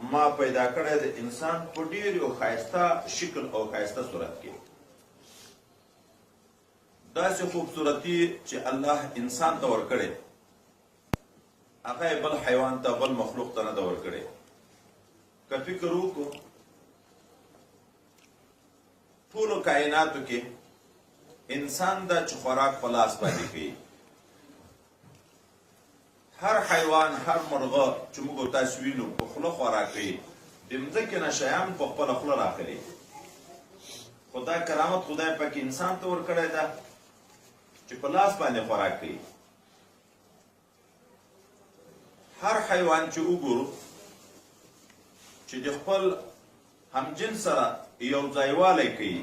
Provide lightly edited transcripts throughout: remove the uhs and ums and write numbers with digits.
ما پیدا کړی د انسان په ډېر یو ښایسته شکل او ښایسته صورت کې داسې خوبصورتي چې الله انسان ته ورکړی هغه بل حیوان ته بل مخلوق ته نه ده ورکړی که فکر وکړو ټولو کائناتو کې انسان دا چې خوراک په لاس باندې کوي هر حیوان هر مرغه چې موږ تاسو وینو په خوله خوراک کوي د مځکې نه شیان په خپله خوله راخلي خو دا کرامت خدای پاک انسان ته ورکړی ده چې په لاس باندې خوراک کوي هر حیوان چې وګورو چې د خپل همجنس سره یو ځایوالی کوي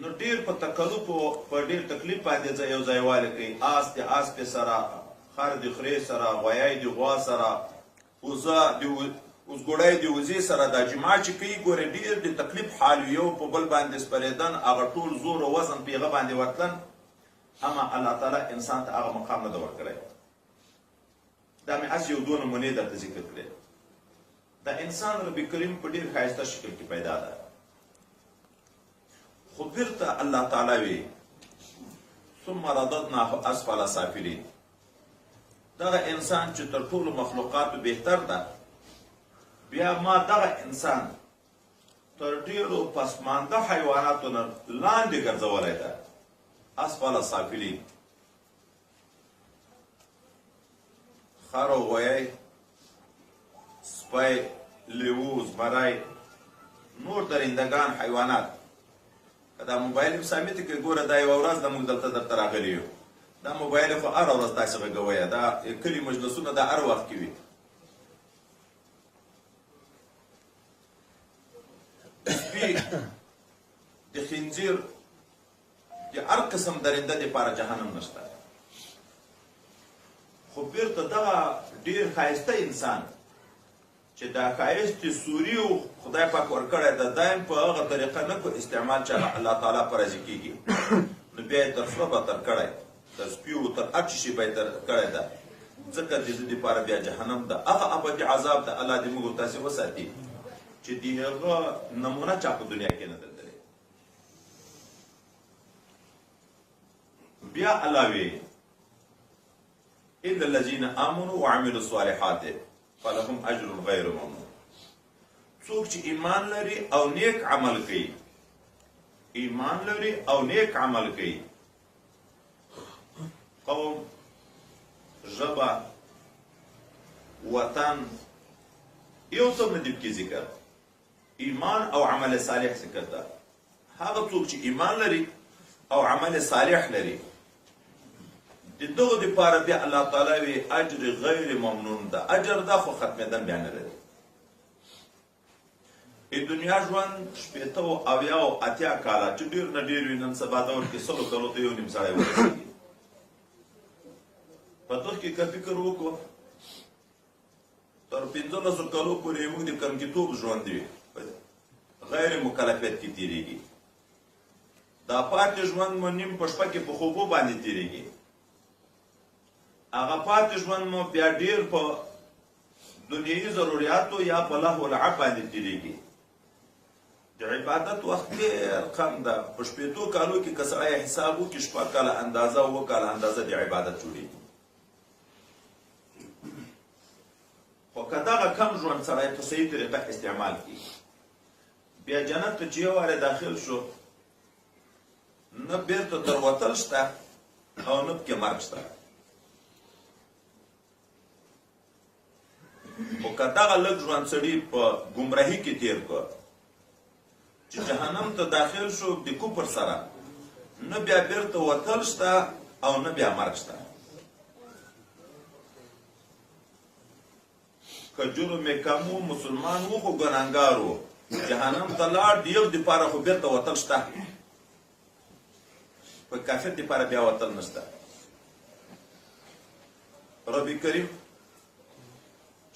نو ډېر په تکلف په ډېر تکلیف باندې یو ځایوالی کوي آس د آسپې سره خر د خرې سره غویی د غوا سره اوزګوړی د وزې سره دا جماع چې کوي ګورې ډېر د تکلیف حال یو په بل باندې سپرېدن هغه ټول زور او وزن په هغه باندې ورتلن اما الله تعالی انسان ته هغه مقام نه ده ورکړی دا مې هسې یو دوه نمونې درته ذکر کړې دا انسان رب کریم په ډېر ښایسته شکل کې پیدا ده خو بیرته الله تعالی وی ثم رددناه اسفل سافلین دغه انسان چې تر ټولو مخلوقاتو بهتر ده بیا ما دغه انسان تر ډېرو پسمانده حیواناتو نه لاندې ګرځولی ده اسفل سافلین خر او غویی سپی لیوه زمری نور درندگان حیوانات که دا موبایل هم ثابته که ګوره دا یوه ورځ د موږ دلته درته راغلي یو دا موبایل خو هره ورځ داسې غږویه دا کلي مجلسونه دا هر وخت کې وي سپي د خنزیر د هر قسم درنده دپاره جهنم نشته خو بیرته دغه ډېر ښایسته انسان چې دا ښایست سوري و خدای پاک ورکړی ده دایم په هغه طریقه نه کو استعمال چې الله تعالی په راضي کېږي نو بیا یې تر سره به تر کړی تر سپیو تر هر څه شي به یې تر کړی ده ځکه د ده دپاره بیا جهنم ده هغه ابدي عذاب ده الله دې موږ تاسې وساتي چې د هغه نمونه چا په دنیا کې نه ده لري بیا الله وی الا الذين امنوا وعملوا الصالحات فلهم اجر غیر ممنون څوک چې ایمان لري او نیک عمل کوي ایمان لري او نیک عمل کوي قوم ژبه وطن یو څه نه دي پکې ذکر ایمان او عمل صالح ذکر ده هغه څوک چې ایمان لري او عمل صالح لري د دغو دپاره بیا الله تعالی وی اجر غیر ممنون ده اجر دا خو ختمېدن بیا نه لري د دنیا ژوند شپېته او اویا او اتیا کاله چې ډېر نه ډېر وي نن سبا دور کې سلو کلو ته یو نیم سړی ورسېږي په دغه کې که فکر وکړو تر 1500 کلو پورې موږ د کمکیتوب ژوند وي غیر مکلفیت کې تېرېږي دا پاتې ژوند مو نیم په شپه کې په خوبو باندې تېرېږي هغه پاتې ژوند مو بیا ډېر په دنیوي ضروریاتو یا په لهو لعب باندې تېرېږي د عبادت وخت ډېر کم ده په شپېتو کالو کې که سړی حساب وکړي شپږ کاله اندازه اووه کاله اندازه د عبادت جوړېږي خو که دغه کم ژوند سړی په صحیح طریقه استعمال کړي بیا جنت ته چې یو وارې داخل شو نه بیرته تر وتل شته او نه پکې مرګ شته خو که دغه لږ ژوند سړي په ګمراهي کې تېر کړ چې جهنم ته داخل شو د کفر سره نه بیا بیرته وتل شته او نه بیا مرګ شته که جرم یې کم و مسلمان و خو ګناهګار و جهنم ته لاړ د یو دپاره خو بیرته وتل شته په کافر دپاره بیا وتل نشته رب کریم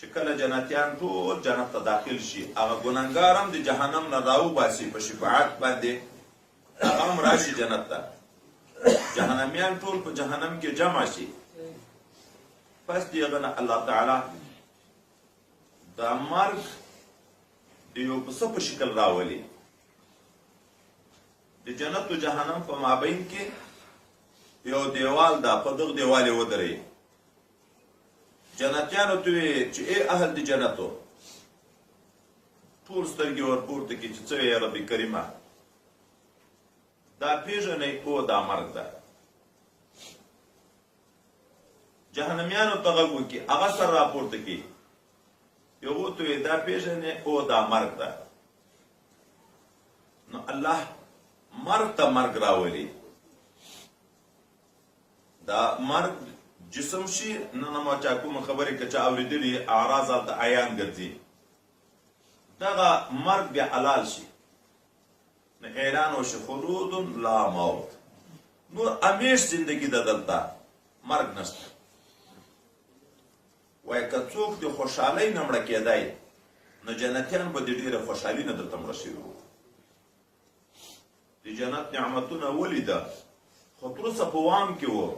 چې کله جنتیان ټول جنت ته داخل شي هغه ګناهګار هم د جهنم نه راوباسي په شفاعت باندې هغه هم راشي جنت ته جهنمیان ټول په جهنم کې جمع شي پس د هغه نه الله تعالی دا مرګ د یو پسه په شکل راولي. د جنت و جهنم په مابین کې یو دیوال دا، په دغه دیوال یې ودرئ. جنتیانو ته وی چې ای اهل د جنتو، ټول سترګې ورپورته کړي چې څه وی رب کریمه، دا پیژنئ او دا مرګ ده. جهنمیانو ته غږ وکړي، هغه سر راپورته کړي، یو ته وی دا پیژنئ او دا مرګ ده. نو الله مرګ ته مرګ راولي. دا مرګ جسم شي، نه ما چا کومه خبرې که چا اورېدلي اعراض هلته عیان ګرځي، دغه مرګ بیا حلال شي، نو اعلان وشي خلود لا موت، نور همیش زندگی ده دلته، مرګ نشته. وایي که څوک د خوشحالۍ نه مړه کېدی، نو جنتیان به د ډېره خوشحالي نه دلته مړه شوي وو. د جنت نعمتونه ولیده، خو تر اوسه په وام کې وو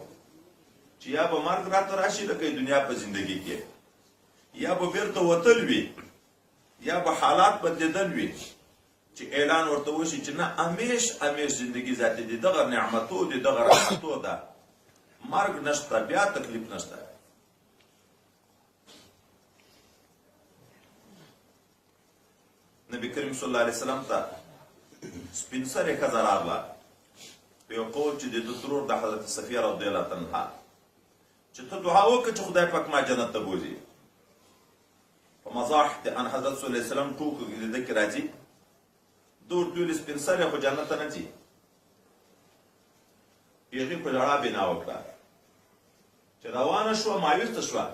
چې یا به مرګ راته راشي لکه دنیا په زندگی کې، یا به بیرته وتل وي، یا به حالات بدلیدل وي چې اعلان ورته وشي چې نه همیش همیش زندگی ذاتي د دغه نعمتو د دغه رحمتو ده، مرګ نشته، بیا تکلیف نشته. نبی کریم صلی الله علیه وسلم ته سپین سرې ښځه راغله په یو قول چې د ده ترور د حضرت صفیه رضی الله عنها، چې ته دعا وکړه چې خدای پاک ما جنت ته بوځي. په مزاح د ان حضرت صلی الله علیه وسلم ټوکو لیده کې راځي، ده ورته ویلي سپین سرې خو جنت ته نه ځي. هغې په ژړا بنا وکړه چې روانه شوه، مایوسه شوه.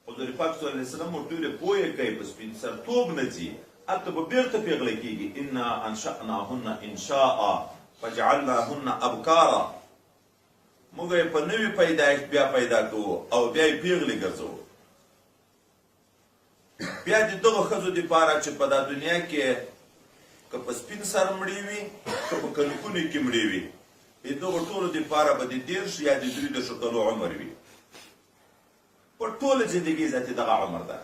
حضور پاک صلی الله علیه وسلم ورته ویلي پوه کوي په سپین سرتوب نه ځي، هلته به بیرته پیغله کېږي. انا انشأناهن انشاء فجعلناهن ابکارا، موږ یې په نوي پیدایښت بیا پیدا کوو او بیا یې پیغلې ګرځوو. بیا د دغه ښځو دپاره چې په دا دنیا کې که په سپین سر مړې وي که په کلکونو کې مړې وي، د دغو ټولو دپاره به د 13 یا د 33 کلو عمر وي. په ټوله زندګي ذاتي دغه عمر ده،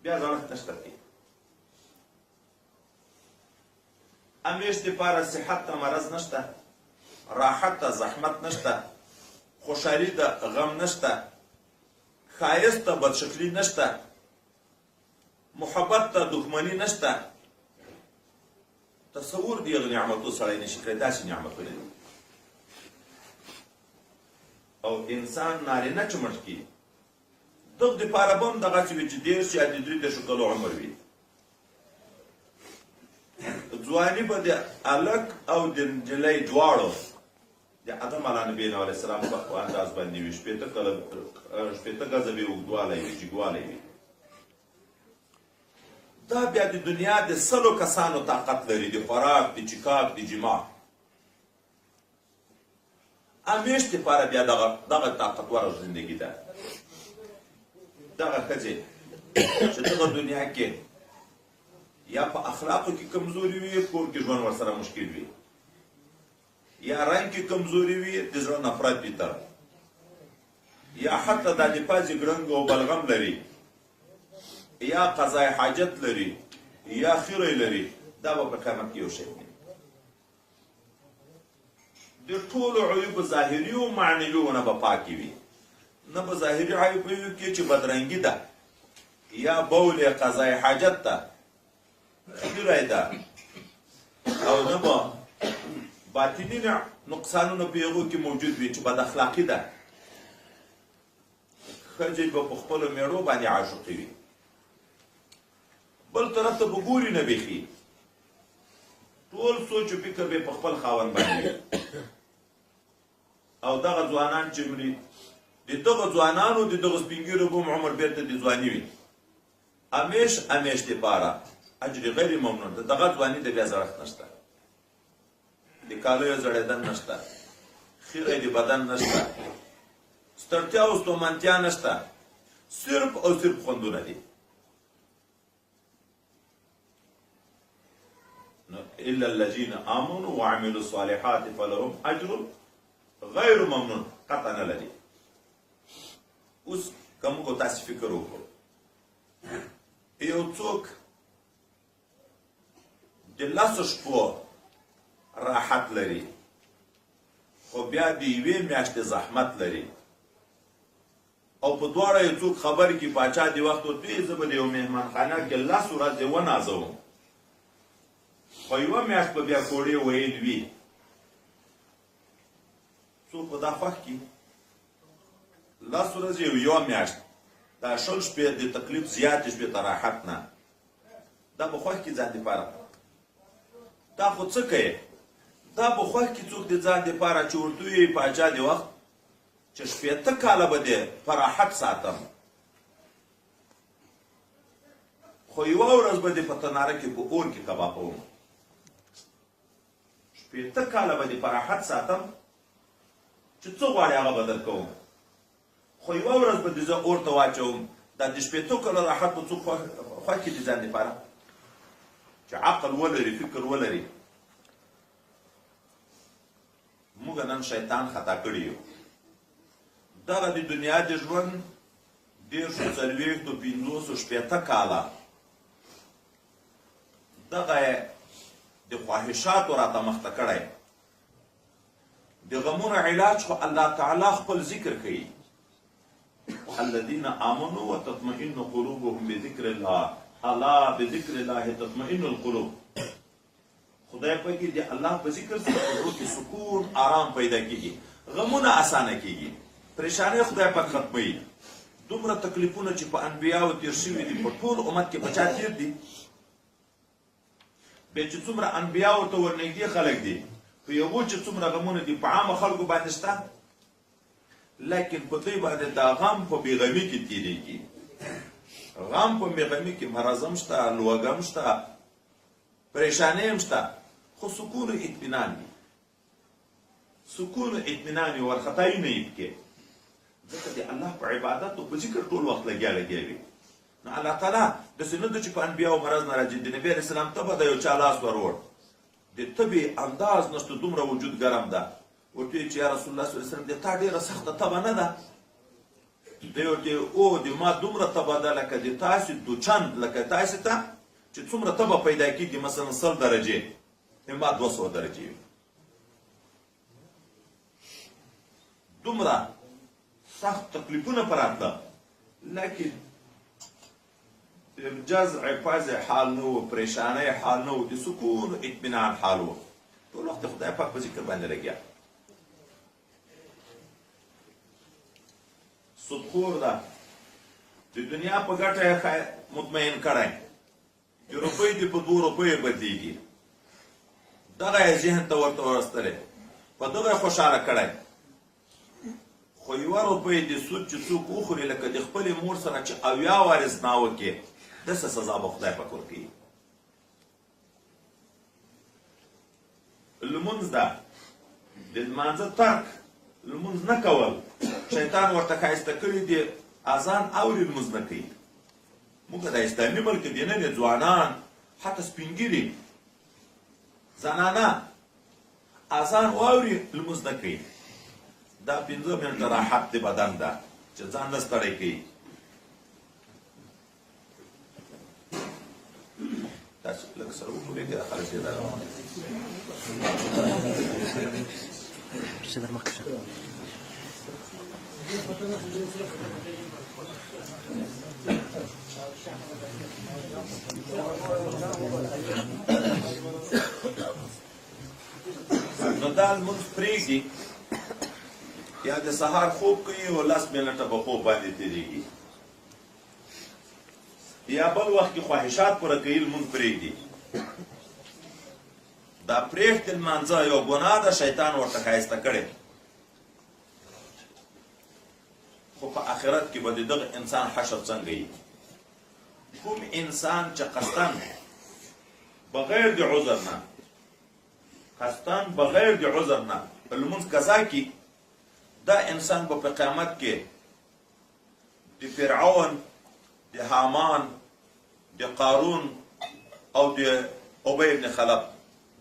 بیا زړښت نشته کې. همیش دپاره صحت ته مرض نشته، راحت ته زحمت نشته، خوشحالي ته غم نشته، ښایست ته بدشکلي نشته، محبت ته دښمني نشته. تصور د هغه نعمتو سړی نشي کړی، داسې نعمتونه دي. او انسان نارینه چې مړ کړي، دغه دپاره به هم دغسې وي چې 13 یا د 33 کلو عمر وي. ځواني به د هلک او د نجلۍ دواړو د آدم علیه نبی علیه السلام په انداز باندې وي، 15 ګزه به یې اوږدوالی وي، جګوالی وي. دا بیا د دنیا د 100 کسانو طاقت لري، د خوراک، د چکاک، د جماع. همیش دپاره بیا دغه طاقتوره زندگی ده. دغه ښځې چې دغه دنیا کې یا په اخلاقو کې کمزوري وي، کور کې ژوند ورسره مشکل وي، یا رنګ کې کمزوري وي، د زړه نفرت وي تر، یا حتی دا د پازې ګړنګ او بلغم لري، یا قضای حاجت لري، یا خیری لري، دا به په قیامت کې یو شی وي. د ټولو عیوب ظاهري او معنوي نه به پاکې وي. نه به ظاهري عیب وي کې چې بدرنګي ده، یا بول قضای حاجت ده، خیری ده، او نه به باطني نقصانونه په هغو کې موجود وي چې بد اخلاقي ده. ښځې به په خپلو میړو باندې عاشقې وي، بل طرف ته به ګوري نه بیخي، ټول سوچ و فکر به په خپل خاوند باندې. او دغه ځوانان چې مري، د دغه ځوانانو د دغه سپین ږیرو به هم عمر بیرته د ځواني وي. همیش همیش دپاره اجر غیر ممنون ده. دغه ځواني د بیا زړښت نشته، د کالیو زړېدن نشته، خیری د بدن نشته، ستړتیا او ستومانتیا نشته، صرف او صرف خوندونه دي. الا الذين امنوا وعملوا الصالحات فلهم اجر غیر ممنون. قطع نه لري. اوس کوم کو تاسو فکر وکړو، یو څوک د 10 شپو راحت لري خو بیا د 1 میاشتې زحمت لري او په دواړه یو څوک خبر کې باچا دی وخت ورته زه به د یو مهمانخانه کې 10 ورځې ونازوم خو 1 میاشت به بیا کوړې ویل وي څوک به دا خوښ کړي 10 ورځې او 1 میاشت دا 10 شپې د تکلیف زیاتې شپې د راحت نه دا به خوښ کړي ځان دپاره دا خو څه کوي دا به خوښ کړي څوک د ځان دپاره چې ورته وي باچا دی وخت چې 80 کاله به دې په راحت ساتم خو 1 ورځ به دې په تناره کې په اور کې کبابوم 80 کاله به دې په راحت ساتم چې څه غواړې هغه به درکوم خو 1 ورځ به دې زه اور ته واچوم دا د 80 کاله راحت به څوک خوښ کړي د ځان دپاره چې عقل ولري فکر ولري موږ نن شیطان خطا کړي یو دغه د دنیا د ژوند 140 کاله دغه د خواهشاتو راته مخته کړی د غمونو علاج خو الله تعالی خپل ذکر کوي الذين آمنوا وتطمئن قلوبهم بذكر الله الا بذكر الله تطمئن القلوب خدای پاک دې الله په ذکر سره روح کې سکون آرام پیدا کیږي غمونه اسانه کیږي پریشانه خدای پاک ختموي دومره تکلیفونه چې په انبیاو تیر شوي دي په ټول امت کې بچا تیر دي به چې څومره انبیاو ته ورنږدې خلک دي په یو چې څومره غمونه دي په عامه خلکو باندې شته لیکن په دوی باندې دا غم په بېغمي کې تېرېږي غم په بېغمي کې مرض هم شته لوږه هم شته پریشانۍ هم شته خو سکون و اطمینان وي سکون و اطمینان وي وارخطایي نه یې پکې ځکه د الله په عبادت او په ذکر ټول وخت لګیا وي نو الله تعالی داسې نه ده چې په انبیاو مرض نه راځي د نبي علیه السلام تبه د یو چا لاس وروړ د تبې انداز نشته دومره وجود ګرم ده ورته چې یا رسول الله صلی الله علیه وسلم د تا ډېره سخته تبه نه ده دی ورته او د ما دومره تبه ده لکه د تاسې دوچند لکه تاسې ته چې څومره تبه پیدا کېږي مثلا 100 درجې ما 200 درجې وي دومره سخت تکلیفونه پراته لیکن جزع فزع حال نه و پریشانۍ حال نه و د سکون و اطمینان حال و ټول وخت خدای پاک په ذکر باندې لګیا سودخور ده د دنیا په ګټه یې مطمئن کړی چې روپۍ دې په 2 روپیو بدلېږي دغه یې ذهن ته ورته ورستلی په دغه یې خوشحاله کړی خو 1 روپۍ د سود چې څوک وخوري لکه د خپلې مور سره چې 80 وارې زنا وکړي داسې سزا به خدای پاک ورکوي لمونځ ده د لمانځه ترک لمونځ نه کول شیطان ورته ښایسته کړي دي اذان اوري لمونځ نه کوي موږ د اسلامي ملک دی نه ځوانان حتی سپینګیري زنانه اذان واوري لمونځ نه کوي دا 15 منټه راحت د بدن ده چې ځان نه ستړی کوي تاسو لکه سره وګورئ که خلک یې دا روان نو دا لمونځ پرېږدي یا د سهار خوب کوي او 10 منټه په خوب باندې تېرېږي یا بل وخت کې خواهشات پوره کوي لمونځ پرېږدي دا پرېښت لمانځه یو ګناه ده شیطان ورته ښایسته کړی خو په آخرت کې به د دغه انسان حشر څنګه وي کوم انسان چې قصدن بغیر د عذر نه قصدن بغیر د عذر نه لمونځ قضا کړي دا انسان به په قیامت کې د فرعون د حامان د قارون او د ابی ابن خلف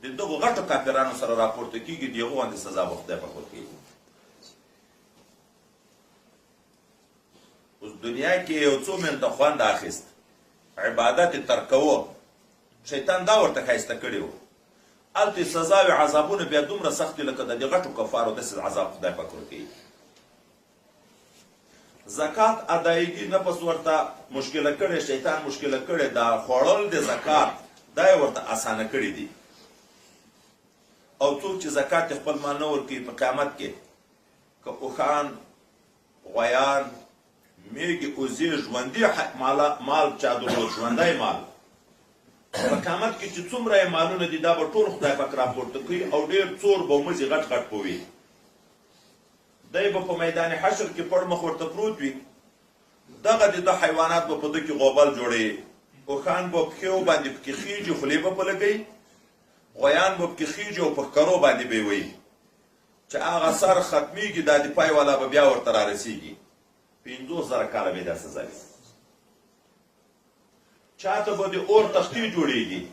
د دغو غټو کافرانو سره راپورته کېږي د هغو باندې سزا به خدای پاک ورکوي اوس دنیا کې یو څو منټه خوند اخیست عبادت یې ترکوه، شیطان دا ورته ښایسته کړي وو. هلته سزاوې عذابونه بیا دومره سخت دي لکه د دې غټو کفارو داسې عذاب خدای پاک ورکوي. زکات ادایګي نفس ورته مشکله کړې، شیطان مشکله کړې، دا خوړل د زکات دا یې ورته اسانه کړي دي. او څوک چې زکات خپل مال نه ورکوي په قیامت کې که اوښان، غویان، میږي، وزې، ژوندي مال چا درلود، ژوندی مال، په قیامت کې چې څومره یې مالونه دي دا به ټول خدای پاک راپورته کوي او ډېر څور به ومځي غټ غټ به وي. دی به په میدان حشر کې پړ مخ ورته پروت وي، دغه د حیوانات به په ده کې غوبل جوړوي، اوښان به پښې باندې پکې خیږي، خولې به په لګوي، غویان به پکې خیږي او په ښکرو باندې به یې وي چې هغه سر ختمیږي، دا د پای والا به بیا ورته رارسیږي. 50,000 کاله به یې دا سزا وي. چاته به د اور تختې جوړېږي،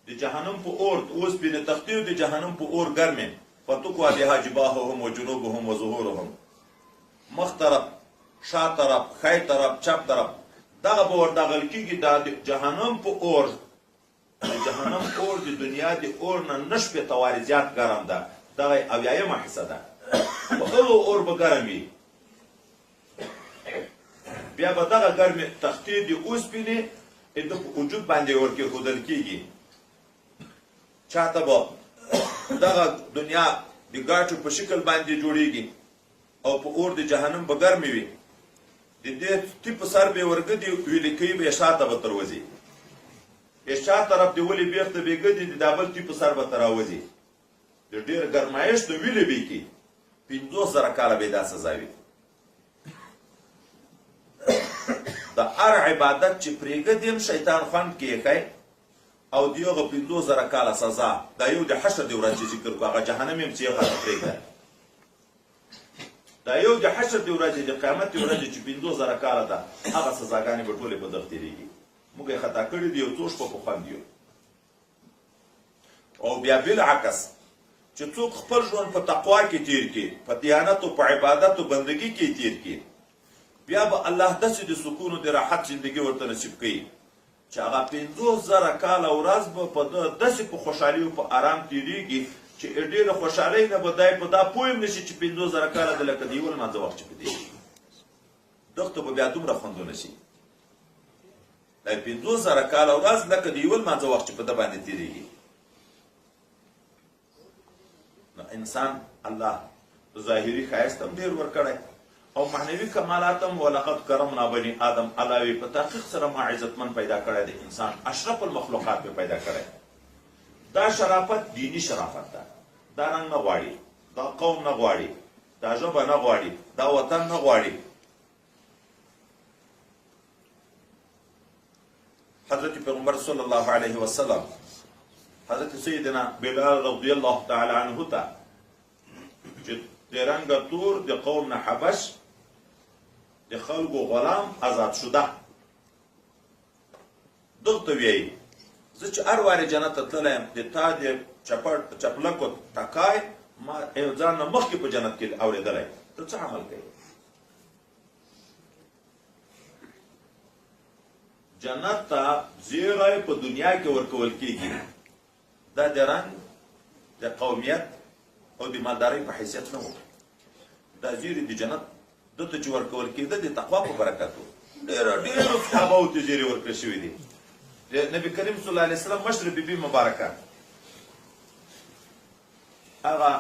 د جهنم په اور اوسپنې تختې او د جهنم په اور ګرمې، فتقوا بها جباههم وجنوبهم وظهورهم، مخ طرف، شا طرف، ښی طرف، چپ طرف، دغه به وردغل کېږي. دا د جهنم په اور، د جهنم اور د دنیا د اور نه 9 شپېته وارې زیات ګرم ده، دغه 80مه حصه ده. په هغو اور به ګرم وي. بیا به دغه ګرمې تختې د اوسپنې د وجود باندې ورکېښودل کېږي. چاته به دغه دنیا د ګاټو په شکل باندې جوړېږي او په اور د جهنم به ګرمې وي. د دې ټي په سر به یې ورګدي، ویلې کوي به یې شاته به تروځي، یې شا طرف د ولې بیخته به یې ګدي، د دا بل ټي په سر به ته راوځي. د ډېر ګرمایش د ویلې به یې کي. 50,000 کاله به یې دا سزا وي. د هر عبادت چې پرېږدي هم شیطان خوند کېښی او د هغه 50,000 کاله سزا. دا یو د حشر د ورځې ذکر کړو، هغه جهنم یم چې هغه پرېږده. دا یو د حشر د ورځې، د قیامت د ورځې چې 50,000 کاله ده، هغه سزاګانې به ټولې په دغه تېرېږي. موږ یې خطا کړي دي، یو څو شپه په خوند یو. او بیا بالعکس چې څوک خپل ژوند په تقوا کې تېر کړي، په دیانت او په عبادت او بندګۍ کې تېر کړي، بیا به الله داسې د سکون او د راحت زندګي ورته نصیب کوي چې هغه 50,000 کاله ورځ به په داسې په خوشحالي او په آرام تېرېږي چې ډېره خوشحالۍ نه به دی په دا پوه هم نشي چې 50,000 کاله ده لکه د یو لمانځه وخت چې په دې دغه ته به بیا دومره خوندونه شي. دا 50,000 کاله ورځ لکه د یو لمانځه وخت چې په ده باندې تېرېږي. نو انسان الله ظاهري ښایست هم ډېر ورکړی او معنوي کمالات هم. ولقد کرمنا بني آدم، الله وی په تحقیق سره ما عزتمن پیدا کړی دی انسان، اشرف المخلوقات به پیدا کړی. دا شرافت دینی شرافت ده، دا رنګ نه غواړي، دا قوم نه غواړي، دا ژبه نه غواړي، دا وطن نه غواړي. حضرت پیغمبر صلی الله علیه وسلم حضرت سیدنا بلال رضی الله تعالی عنه ته چې د رنګه تور د قوم نه حبش د خلکو غلام آزاد شده، دغه ته وایي زه چې هر وارې جنت ته تللی یم، د تا د چپلکو ټکای ما ځان نه مخکې په جنت کې اورېدلی، ته څه عمل کوې؟ جنت ته زیری په دنیا کې ورکول کېږي. دا د رنګ، د قومیت او د مالدارۍ په حیثیت نه و. دا زیری د جنت دته چې ورکول کېده د تقوا په برکت و. ډېرو صحابهو ته زیری ورکړل شوي دي. د نبي کریم صلی الله علیه وسلم مشر بیبي مبارکه هغه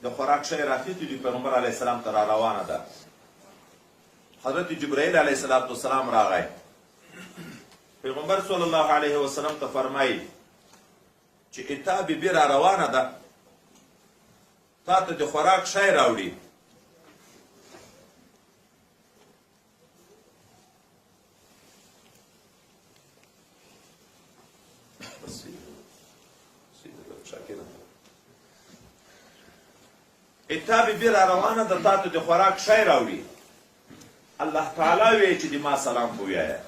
د خوراک شی راخیستي دي، پیغمبر علیه السلام ته را روانه ده. حضرت جبرائیل علیه السلام راغی، پیغمبر صلی الله علیه وسلم ته فرمایي چې اتا بیبي را روانه ده، تا ته د خوراک شی راوړي. اتا بیبي را روانه ده، تا ته د خوراک شی راوړي. الله تعالی وی چې د ما سلام پویایه.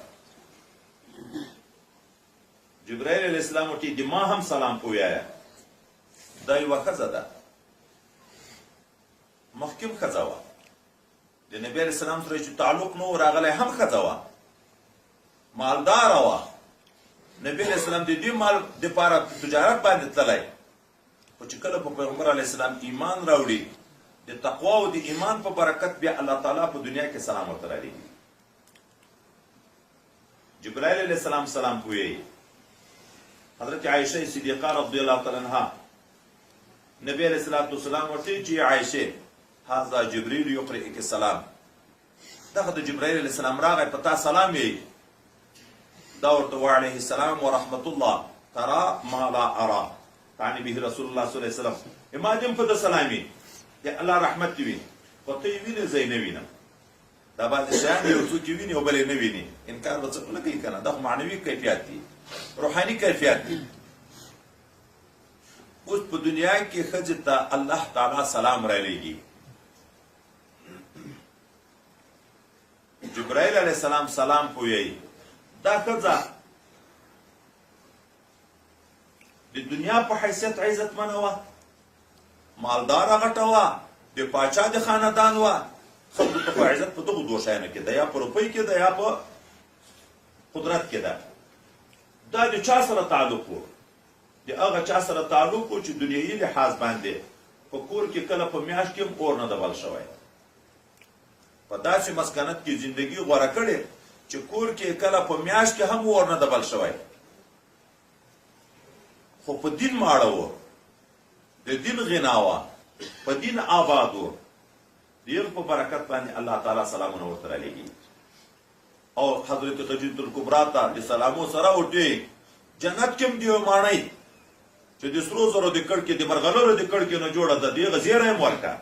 جبرائیل علیه السلام ورته د ما هم سلام پویایه. دا یوه ښځه ده، مخکې هم ښځه وه، د نبي علیه السلام سره چې تعلق نه و راغلی هم ښځه وه. مالدار وه. نبی علیہ السلام د دې مال دپاره تجارت باندې تللی، خو چې کله په پیغمبر علیه السلام ایمان راوړي د تقوا او د ایمان په برکت بیا الله تعالی په دنیا کې سلام ورته رالیږي. جبرائیل علیه السلام سلام کوي. حضرت عائشه صدیقه رضی الله تعالی عنها نبی علیہ السلام ورته چې عائشه هذا جبريل يقرئك السلام، دغه د جبرائیل علیه السلام راغی په تا سلام یې. دا ورته وعلیه السلام ورحمت الله ترى ما لا ارى، تعني به رسول الله صلی الله علیه وسلم. ما دې په د سلامي د الله رحمت وي، خو ته یې وینې زه یې نه وینم. دا بعضې شیان یو څوک یې ویني او بل یې نه ویني، انکار به څوک نه کوي که نه. دا خو معنوي کیفیت دي، روحاني کیفیت دي. اوس په دنیا کې ښځې ته الله تعالی سلام رالیږي. جبرائیل علیه السلام سلام پویوي. دا ښځه د دنیا په حیثیت عزتمنه وه، مالداره غټه وه، د پاچا د خاندان وه. خلکو ته په عزت په دغو دوه شیانو کې ده، یا په روپۍ کې ده یا په قدرت کې ده. دا د چا سره تعلق و؟ د هغه چا سره تعلق و چې دنیایي لحاظ باندې په کور کې کله په میاشت کې هم اور نه ده بل شوی، په داسې مسکنت کې زندگی غوره کړې چې کور کې کله په میاشت کې هم اور نه ده بل شوی، خو په دین ماړه و، د دین غنا وه، په دین آباد و. د یغ په برکت باندې الله تعالی سلامونه ورته رالیږي. او حضرت خدیجة الکبرا ته د سلامو سره ورته جنت کې هم د یو ماڼۍ چې د سرو زرو د کړکې د مرغلرو د کړکې نه جوړه ده، د هغه زیری هم ورکړه،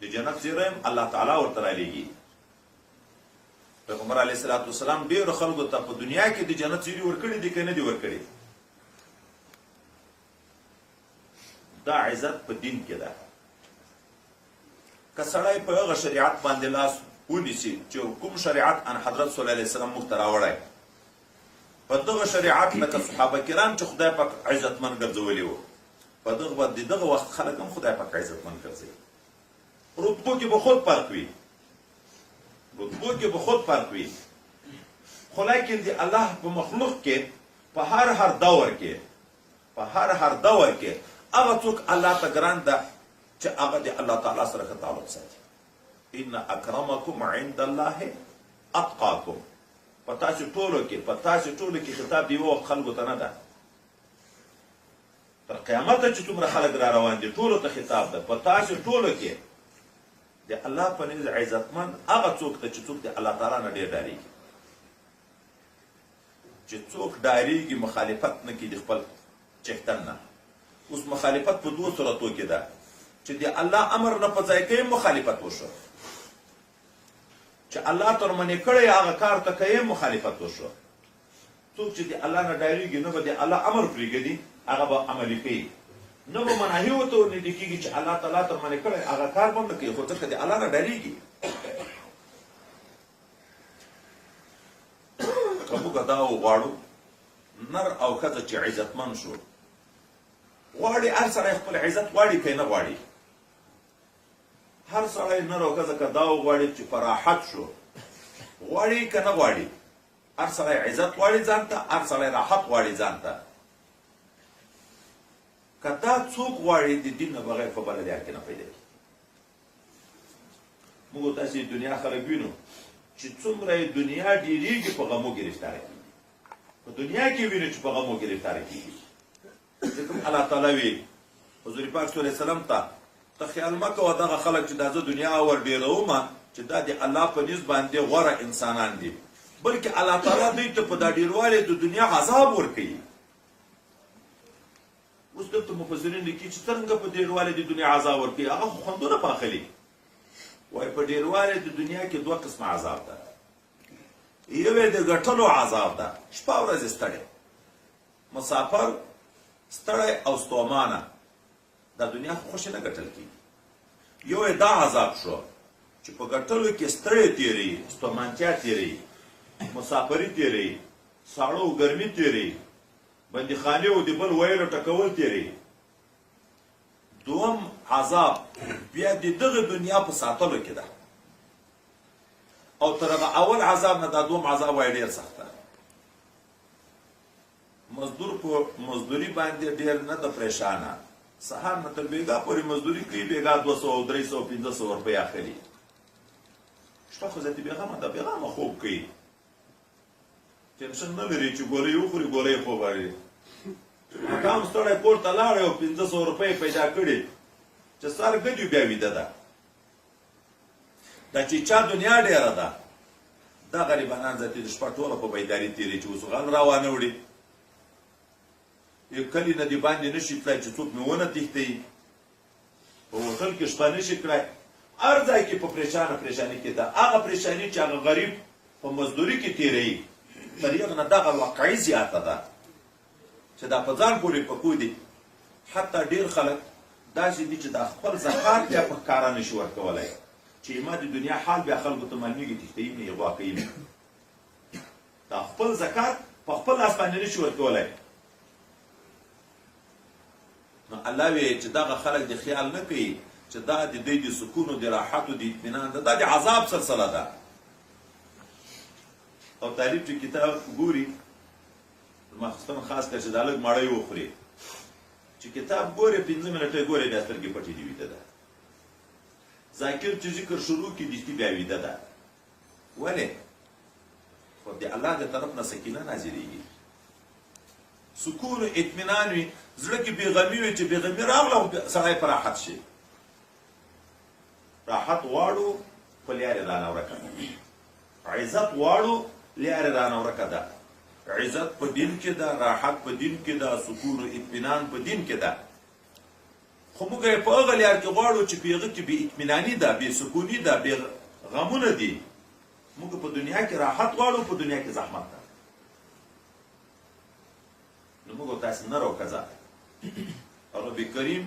د جنت زیری هم الله تعالی ورته رالیږي. پیغمبر علیه الصلاة والسلام ډېرو خلکو ته په دنیا کې د جنت زیري ورکړي دي که نه دي ورکړي. دا عزت په دین کې ده. که سړی په هغه شریعت باندې لاس ونیسي چې کوم شریعت ان حضرت صلی الله علیه وسلم موږ ته راوړی، په دغه شریعت لکه صحابه کرام چې خدای پاک عزتمن ګرځولي وو، په دغه وخت خلک هم خدای پاک عزتمن ګرځوي. رتبو کې به خود فرق وي، رتبو کې به خود فرق وي، خو لیکن د الله په مخلوق کې په هر دور کې هغه څوک الله ته ګران ده چې هغه د الله تعالی سره ښه تعلق ساتي. ان اکرمکم عند الله اتقاکم. په تاسو ټولو کې خطاب دی یوه خلکو ته نه ده، تر قیامته چې څومره خلک را روان دي ټولو ته خطاب ده. په تاسو ټولو کې د الله په نزد عزتمن هغه څوک ته چې څوک د الله تعالی نه ډېر ډارېږي، چې څوک ډارېږي مخالفت نه کوي د خپل چښتن نه. اوس مخالفت په دوو صورتو کې ده، چې د الله امر نه په ځای کې مخالفت وشو، چې الله تر منې کړی هغه کار ته کوي مخالفت وشو. څوک چې د الله نه ډارېږي نه به د الله امر پرېږدي، هغه به عملي کوي، نه به مناهي ورته ورنږدې کېږي چې الله تعالی تر منې کړی هغه کار به هم نه کوي، خو ځکه د الله نه ډارېږي. که موږ دا وغواړو نر او ښځه چې عزتمن شو، غواړي هر سړی خپل عزت غواړي که نه غواړي، هر سړی نر او ښځه که دا وغواړي چې په راحت شو، غواړي که نه غواړي، هر سړی عزت غواړي ځان ته، هر سړی راحت غواړي ځان ته. که دا څوک غواړي د دین نه بغیر په بله لار کې نه پیدا کړي. موږ تاسې دنیا خلک وینو چې څومره یې دنیا ډېرېږي په غمو ګرفتاره کېږي، په دنیا کې وینو چې په غمو ګرفتاره کېږي. ځکه الله تعالی وی حضور پاک صلی الله علیه وسلم ته خیال مه کوه دغه خلک چې دا زه دنیا ور ډېرومه چې دا د الله په نزد باندې غوره انسانان دي، بلکې الله تعالی دوی ته په دا ډېروالي د دنیا عذاب ورکوي. اوس دلته مفسرین لیکي چې څرنګه په ډېروالي د دنیا عذاب ورکوي، هغه خو خوندونه پاخلي. وایي په ډېروالي د دنیا کې دوه قسمه عذاب ده. یو یې د ګټلو عذاب ده، شپه ورځ ستړی مسافر ستړی او ستومانه، دا دنیا خو خوښې نه ګټل کېږي. یو یې دا عذاب شو چې په ګټلو کې ستړی تېروي، ستومانتیا تېروي، مسافري تېروي، ساړه او ګرمي تېروي، بندیخانې او د بل ویلو ټکول تېروي. دوم عذاب بیا د دغه دنیا په ساتلو کې ده، او تر هغه اول عذاب نه دا دوم عذاب وای ډېر سخت دی. مزدور په مزدوري باندې ډېر نه د پریشانه، سهار نه تر بیګا پورې مزدوري کوي، بیګا 200 او 300 او 500 روپۍ اخلي. شپه خو ذاتي بېغمه ده، بېغمه خوب کوي، ټینشن نه لري چې ګولۍ وخوري ګولۍ خوب اړي. مقام ستړی کور ته لاړی او 500 روپۍ پیدا کړي چې سر ګډي بیا ویده ده. دا چې چا دنیا ډېره ده، دا غریبانان ذاتي د شپه ټوله په بیداري تېري چې اوس غل راوانه وړي. یو کلي نه دې باندې نه شي تللی چې څوک مې ونه تښتوي، په هوټل کې شپه نه شي کړی. هر ځای کې په پریشاني کې ده. هغه پریشاني چې هغه غریب په مزدوري کې تېروي، تر هغه نه دغه واقعي زیاته ده چې دا په ځان پورې پکو دي. حتی ډېر خلک داسې دي چې دا خپل زکات بیا په ښکاره نه شي ورکولی، چې ما د دنیا حال بیا خلکو ته معلومېږي، تښتوي مې غوا کوي مې. دا خپل زکات په خپل لاس باندې نه شي ورکولی. نو الله وی چې دغه خلک د خیال نه کوي چې دا د دوی د سکون او د راحت او د اطمینان ده، دا د عذاب سلسله ده. او طالب چې کتاب ګوري، مخصوصا خاص کر چې دا لږ مړی وخوري، چې کتاب ګوري 5 منټه ګوري بیا سترګې پټې دي ویده ده. ذاکر چې ذکر شروع کړي دستي بیا ویده ده. ولې؟ خو د الله د طرف نه سکینه نازلېږي، سکون او اطمینان وي، زړه کې بېغمي وي چې بېغمي راغله سړی په راحت شي. راحت غواړو په لیارې رانه ورکه ده، عزت غواړو لیارې رانه ورکه ده. عزت په دین کې ده، راحت په دین کې ده، سکون او اطمینان په دین کې ده. خو موږ یې په هغه لیار کې غواړو چې په هغه کې بې اطمیناني ده، بې سکوني ده، بې غمونه دي. موږ په دنیا کې راحت غواړو، په دنیا کې زحمت ده. نو موږ تاسې نه راوکځه. رب کریم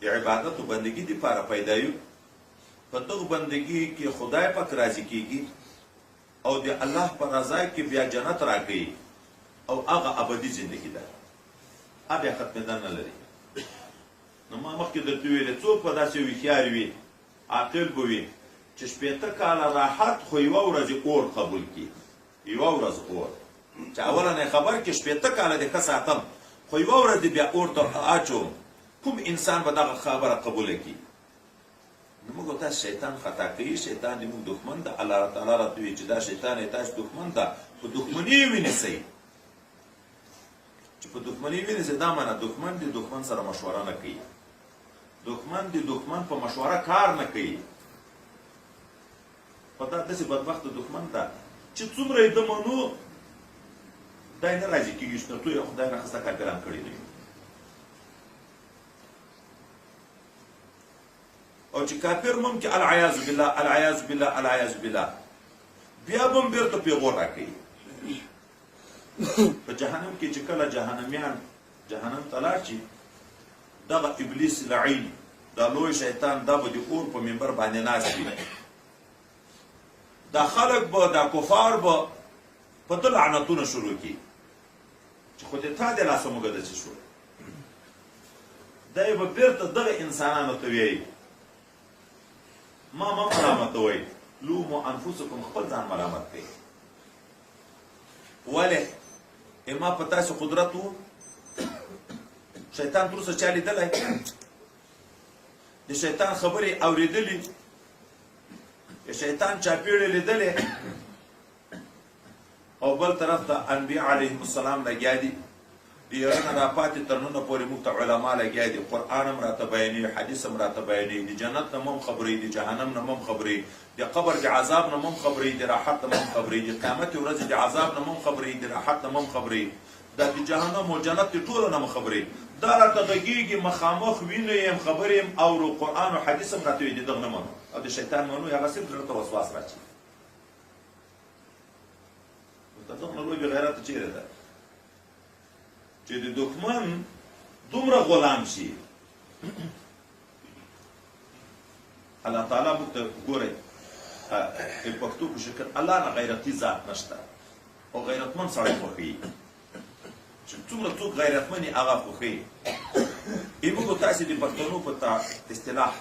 د عبادت او بندګي دپاره پیدا یو. په دغه بندګي کې خدای پاک راضي کېږي او د الله په رضا کې بیا جنت راکوي او هغه ابدي زندګي ده، هغه بیا ختمېدن نه لري. نو ما مخکې درته ویلې څوک به داسې هوښیار وي، عاقل به وي چې 80 کاله راحت خو یوه ورځ اور قبول کړي. یوه ورځ اور چې اولنی خبر کې 80 کاله د ښه ساتم، خو یوه ورځ د بیا اور ته اچوم، کوم انسان به دغه خبره قبوله کړي؟ نو موږ تاسو شیطان خطا کوي، شیطان د موږ دښمن ده. الله تعالی راته وایي چې دا شیطان یې تاسو دښمن ده، په دښمني یې ونیسئ. چې په دښمني یې ونیسئ دا معنی دښمن د دښمن سره مشوره نه کوي، دښمن د دښمن په مشوره کار نه کوي. خو دا داسې بدبخته دښمن ده چې څومره یې ده منو دا یې نه راضي کېږي چې تر څو یې خدای راخسته کافران کړي نه وي. او چې کافر مم کې العیاذ بالله العیاذ بالله العیاذ بالله بیا به هم بېرته پیغور راکوي. په جهنم کې چې کله جهنمیان جهنم ته لاړ شي، دغه ابلیس لعین دا لوی شیطان دا به د اور په منبر باندې ناست وي. دا خلک به دا کفار به په ده لعنتونه شروع کړي چې خو دې تا د لاسه موږ داسې شو. دا یې به بېرته دغه انسانانو ته وایي ما مه ملامتوئ، لومو انفسکم، خپل ځان ملامت کوئ. ولې؟ ما په تاسې قدرت و، شیطان تر اوسه چا لیدلی؟ د شیطان خبرې اورېدلي، د شیطان چاپېړې لیدلې، او بل طرف ته انبیا علیهم السلام لګیا دي، د یاره نه راپاتې تر ننه پورې موږ ته علما لګیا دي، قرآن هم راته بیانوي، حدیث هم راته بیانوي، د جنت نه هم خبرې، د جهنم نه هم خبرې، د قبر د عذاب نه هم خبرې، د راحت نه هم خبرې، د قیامت ورځې د عذاب نه هم خبرې، د راحت نه هم خبرې، دا د جهنم او جنت د ټولو نه هم خبرې. دا راته غږېږي، مخامخ وینو یم، خبرې یم اورو، قرآن او حدیث هم راته وایي د دغه نه منو، او د شیطان منو هغه صرف زړه ته وسواس راچي. د دغه نه لوی بېغیرته چېرې ده چې د دښمن دومره غلام شي. الله تعالی موږ ته ګورئ پښتو په شکل الله نه غیرتي ذات نشته او غیرتمن سړی خوښوي. چې څومره څوک غیرتمن یې هغه خوښوي. موږ تاسې د پښتنو په اصطلاح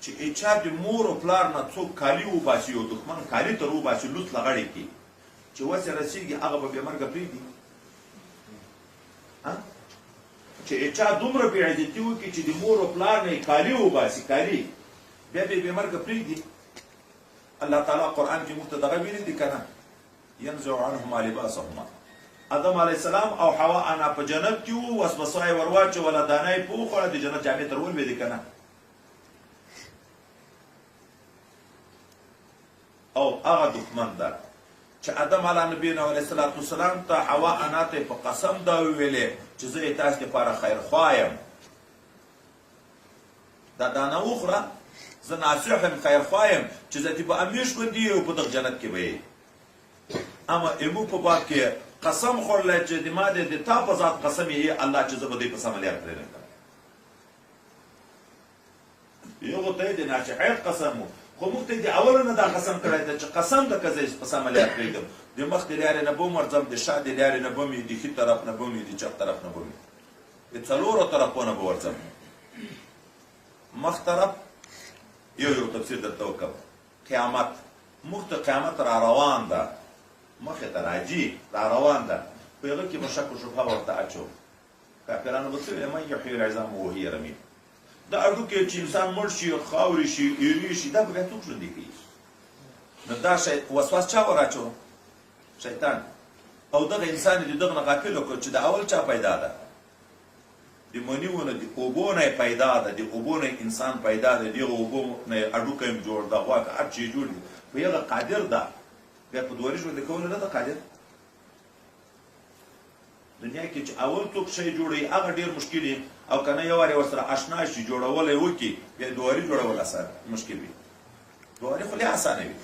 چې چا د مور او پلار نه څوک کالي وباسي او دښمن کالي تر وباسي لوڅ لغړی کي چې وسه رسیږي هغه به بېمرګه پرېږدي چې چا دومره بېعزتي وکړي چې د مور او پلار نه یې کالي وباسي کالي بیا به یې بېمرګه پرېږدي الله تعالی قرآن کې موږ ته دغه ویلي دي که نه ینزع عنهما لباسهما آدم علیه السلام او حوا انا په جنت کې وو وسوسه یې ور واچوله دانه یې په وخوړه د جنت جامې تر ولوېدې که نه او هغه دښمن ده چې آدم علیه نبینا علیه الصلاة والسلام ته حوا انا ته په قسم دا وویلې چې زه یې تاسو دپاره خیرخوا یم دا دانه وخوره زه ناصح یم خیرخوا یم چې زه دې به همیش ژوندي یې او په دغه جنت کې به یې اما ایمو په باب کې قسم خوړلی چې د ما د تا په ذات قسم یې الله چې زه به دوی په سم لار پرېږدم یو ته یې د ناصحیت قسم و خو موږ ته د اوله نه دا قسم کړی دی چې قسم ده که زه په سمه لار پرېږدم د مخ د لارې نه به م ورځم د شا د لارې نه به مې د ښي طرف نه به مې د چپ طرف نه به مې د څلورو طرفونه به ورځم مخ طرف یو تفسیر درته وکړم قیامت موږ ته قیامت را روان ده مخې ته راځي را روان ده په هغه کې به شک و شبهه ورته اچو کافرانو به څه ویل من یحیی العظام وهی رمیم دا هډوکې چې انسان مړ شي خاورې شي ایرې شي دا به بیا څوک ژوندي کوي نو دا وسواس چا ور اچو شیطان او دغه انسان د دغه نه غافل وکړ چې د اول چا پیدا ده د منیو نه د اوبو نه پیدا ده د اوبو نه انسان پیدا ده دغه اوبو نه هډوکی هم جوړ ده غوښه هر شی جوړ دي خو هغه قادر ده بیا په دواري ژوندي کولو نه ده قادر دنیا کې چې اول څوک شی جوړوي هغه ډېر مشکل وي او که نه یو وارې ورسره اشنا شي جوړول یې وکړي بیا دواري جوړول مشکل وي دواري خو لې اسانه وي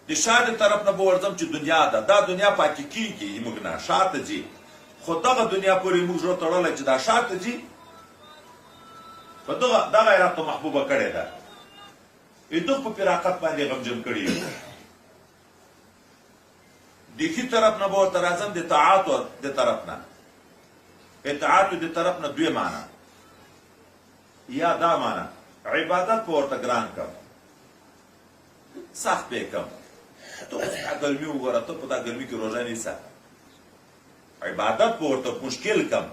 د شا د طرف نه به ورځم چې دنیا ده دا دنیا پاتې کېږي موږ نه شاته ځي خو دغه دنیا پورې موږ زړه تړلی چې دا شاته ځي په دغه یې راته محبوبه کړې ده دغه په فراقت باندې غمجن کړي د ښي طرف نه به ورته راځم د طاعاتو د طرف نه اطاعاتو د طرف نه دوی معنا یا دا معنا عبادت په ورته ګران کم سخت به کم ته اوس دا ګرمي وګوره ته په دا ګرمي کې روژه نیسه عبادت په ورته مشکل کم